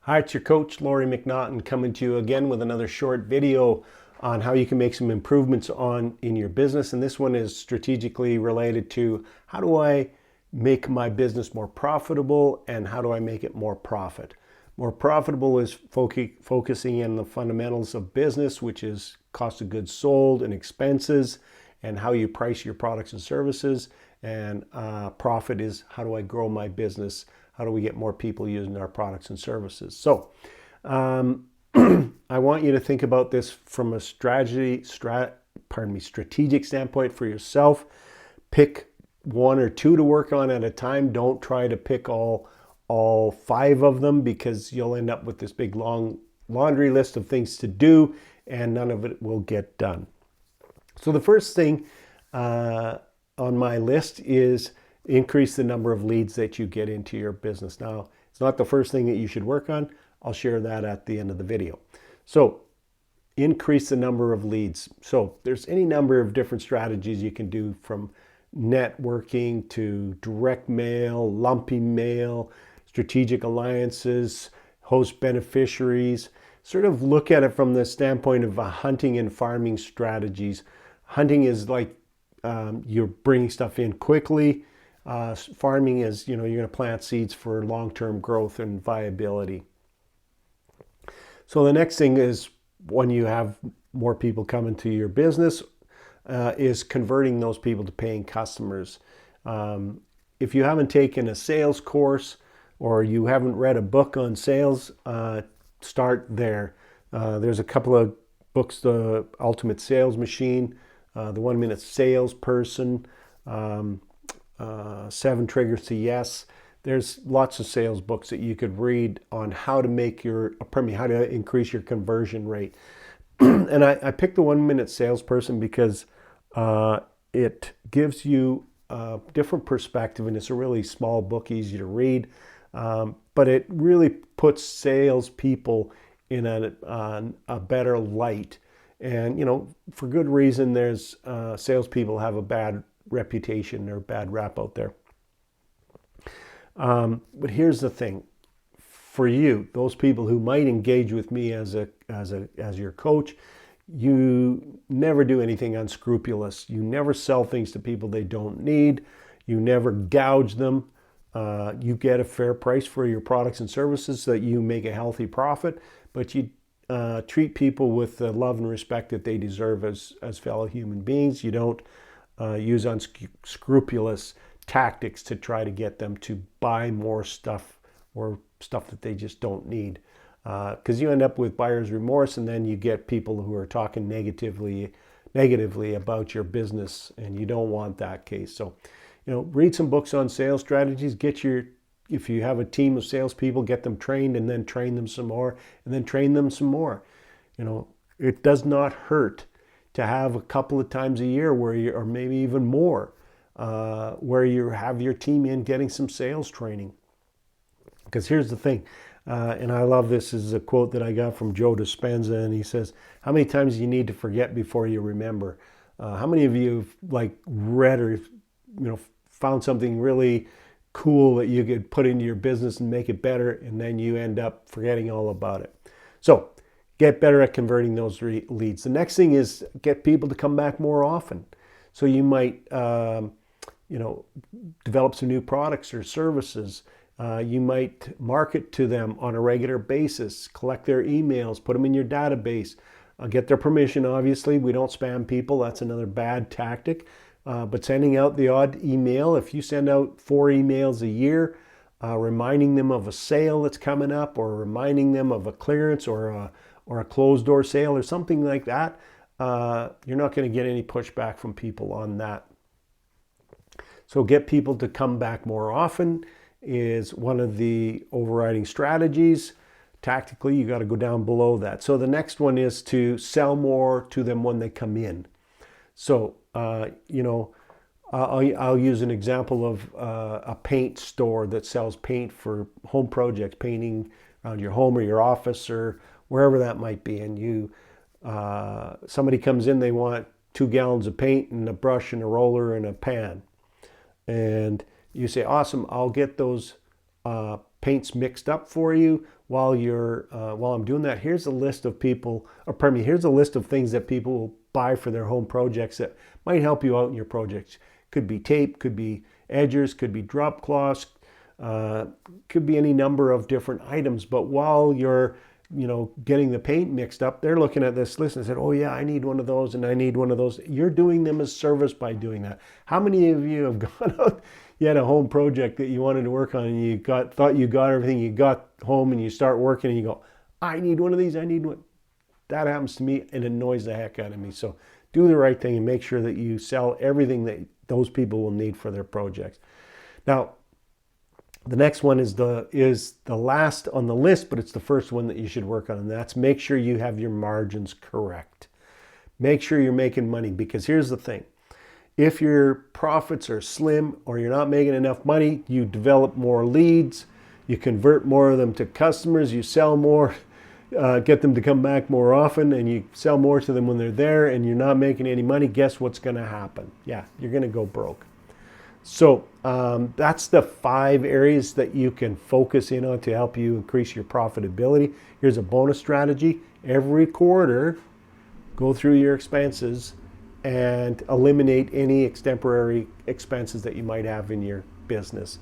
Hi, it's your coach, Laurie McNaughton, coming to you again with another short video on how you can make some improvements in your business. And this one is strategically related to how do I make my business more profitable and how do I make it more profit. More profitable is focusing in the fundamentals of business, which is cost of goods sold and expenses and how you price your products and services. And profit is how do I grow my business? How do we get more people using our products and services? So I want you to think about this from a strategic standpoint for yourself. Pick one or two to work on at a time. Don't try to pick all five of them, because you'll end up with this big long laundry list of things to do and none of it will get done. So the first thing on my list is increase the number of leads that you get into your business. Now, it's not the first thing that you should work on. I'll share that at the end of the video. So increase the number of leads. So there's any number of different strategies you can do, from networking to direct mail, lumpy mail, strategic alliances, host beneficiaries. Sort of look at it from the standpoint of hunting and farming strategies. Hunting is like you're bringing stuff in quickly. Farming is, you're going to plant seeds for long-term growth and viability. So the next thing is, when you have more people come into your business, is converting those people to paying customers. If you haven't taken a sales course or you haven't read a book on sales, start there. There's a couple of books: The Ultimate Sales Machine, The 1 Minute Salesperson, 7 Triggers to Yes. There's lots of sales books that you could read on how to how to increase your conversion rate. And I picked The 1 Minute Salesperson because it gives you a different perspective, and it's a really small book, easy to read, but it really puts salespeople in a better light. And for good reason. There's salespeople have a bad reputation or bad rap out there. But here's the thing: for you, those people who might engage with me as your coach, you never do anything unscrupulous. You never sell things to people they don't need. You never gouge them. You get a fair price for your products and services so that you make a healthy profit, but you treat people with the love and respect that they deserve as fellow human beings. You don't use unscrupulous tactics to try to get them to buy more stuff, or stuff that they just don't need, because you end up with buyer's remorse, and then you get people who are talking negatively about your business, and you don't want that case. So read some books on sales strategies. If you have a team of salespeople, get them trained, and then train them some more, and then train them some more. It does not hurt to have a couple of times a year or maybe even more, where you have your team in getting some sales training. Because here's the thing, and I love this. This is a quote that I got from Joe Dispenza, and he says, "How many times do you need to forget before you remember?" How many of you have read or found something really cool that you could put into your business and make it better, and then you end up forgetting all about it? So get better at converting those leads. The next thing is get people to come back more often. So you might develop some new products or services. You might market to them on a regular basis, collect their emails, put them in your database, get their permission. Obviously, we don't spam people. That's another bad tactic. But sending out the odd email, if you send out 4 emails a year, reminding them of a sale that's coming up, or reminding them of a clearance or a closed door sale or something like that, you're not going to get any pushback from people on that. So get people to come back more often is one of the overriding strategies. Tactically, you got to go down below that. So the next one is to sell more to them when they come in. So, I'll use an example of a paint store that sells paint for home projects, painting around your home or your office or wherever that might be. And somebody comes in, they want 2 gallons of paint and a brush and a roller and a pan. And you say, awesome, I'll get those paint's mixed up for you while I'm doing that, here's a list of people, or pardon me, here's a list of things that people will buy for their home projects that might help you out in your projects. Could be tape, could be edgers, could be drop cloths, could be any number of different items. But while you're getting the paint mixed up, they're looking at this list and said, oh yeah, I need one of those and I need one of those. You're doing them a service by doing that. How many of you have gone out, you had a home project that you wanted to work on and you thought you got everything, you got home and you start working and you go, I need one of these, I need one. That happens to me and it annoys the heck out of me. So do the right thing and make sure that you sell everything that those people will need for their projects. Now, the next one is the last on the list, but it's the first one that you should work on, and that's make sure you have your margins correct. Make sure you're making money, because here's the thing. If your profits are slim or you're not making enough money, you develop more leads, you convert more of them to customers, you sell more, get them to come back more often, and you sell more to them when they're there, and you're not making any money. Guess what's going to happen? Yeah, you're going to go broke. So that's the 5 areas that you can focus in on to help you increase your profitability. Here's a bonus strategy. Every quarter, go through your expenses and eliminate any extemporary expenses that you might have in your business.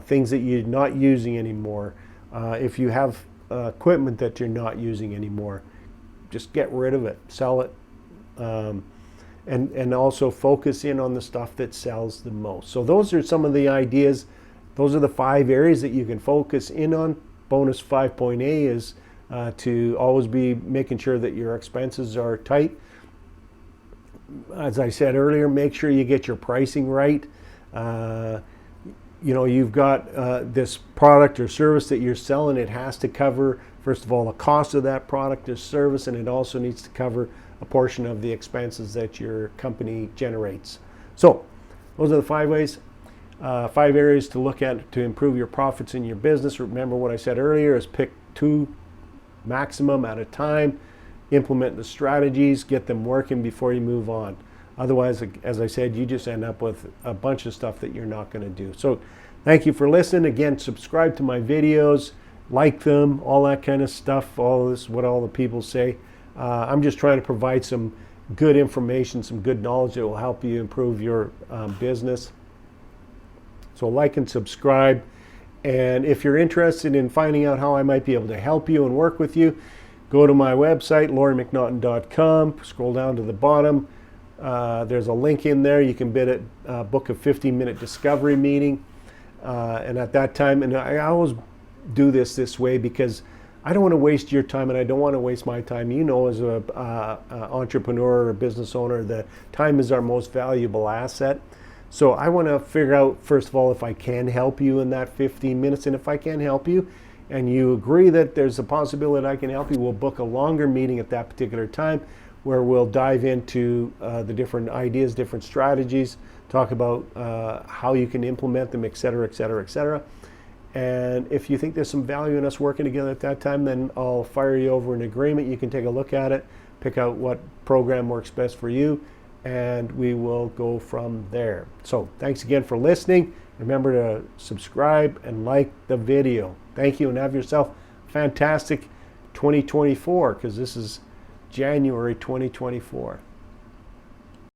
Things that you're not using anymore. If you have equipment that you're not using anymore, just get rid of it, sell it. And also focus in on the stuff that sells the most. So those are some of the ideas. Those are the 5 areas that you can focus in on. Bonus 5.A is to always be making sure that your expenses are tight. As I said earlier, make sure you get your pricing right. You've got this product or service that you're selling. It has to cover, first of all, the cost of that product or service, and it also needs to cover a portion of the expenses that your company generates. So those are the 5 ways, 5 areas to look at to improve your profits in your business. Remember what I said earlier is pick 2 maximum at a time, implement the strategies, get them working before you move on. Otherwise, as I said, you just end up with a bunch of stuff that you're not going to do. So thank you for listening. Again, subscribe to my videos, like them, all that kind of stuff, all this, what all the people say. I'm just trying to provide some good information, some good knowledge that will help you improve your business. So like and subscribe. And if you're interested in finding out how I might be able to help you and work with you, go to my website, lauriemcnaughton.com, scroll down to the bottom. There's a link in there. You can book a 15-minute discovery meeting. And at that time, and I always do this way because I don't want to waste your time and I don't want to waste my time. As an entrepreneur or business owner, that time is our most valuable asset. So I want to figure out, first of all, if I can help you in that 15 minutes. And if I can help you and you agree that there's a possibility that I can help you, we'll book a longer meeting at that particular time where we'll dive into the different ideas, different strategies, talk about how you can implement them, et cetera, et cetera, et cetera. And if you think there's some value in us working together at that time, then I'll fire you over an agreement. You can take a look at it, pick out what program works best for you, and we will go from there. So thanks again for listening. Remember to subscribe and like the video. Thank you, and have yourself a fantastic 2024, because this is January 2024.